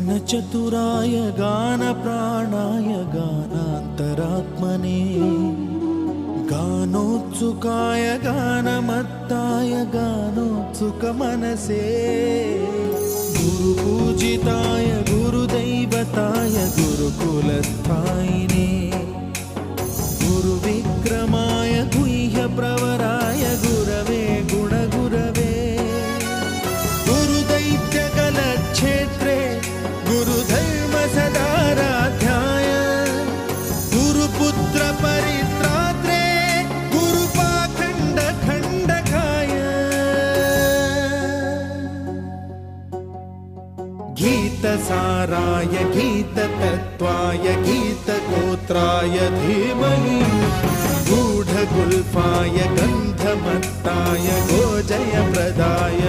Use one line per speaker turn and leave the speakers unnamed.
गानचतुराय गानप्राणाय गानान्तरात्मने गानोत्सुकाय गानमत्ताय गानोत्सुकमनसे गुरुपूजिताय गुरुदैवताय गुरुकुलस्थायिने गुरुविक्रमाय गुह्यप्रवराय गुरवे गुणगुरवे गुरुदैत्यकलक्षेत्रे गुरुधर्मसदाराध्याय गुरुपुत्रपरित्रात्रे गुरुपाखण्डखण्डकाय गीतसाराय गीततत्त्वाय गीतगोत्राय धीमहि गूढगुल्फाय गन्धमत्ताय गोजयप्रदाय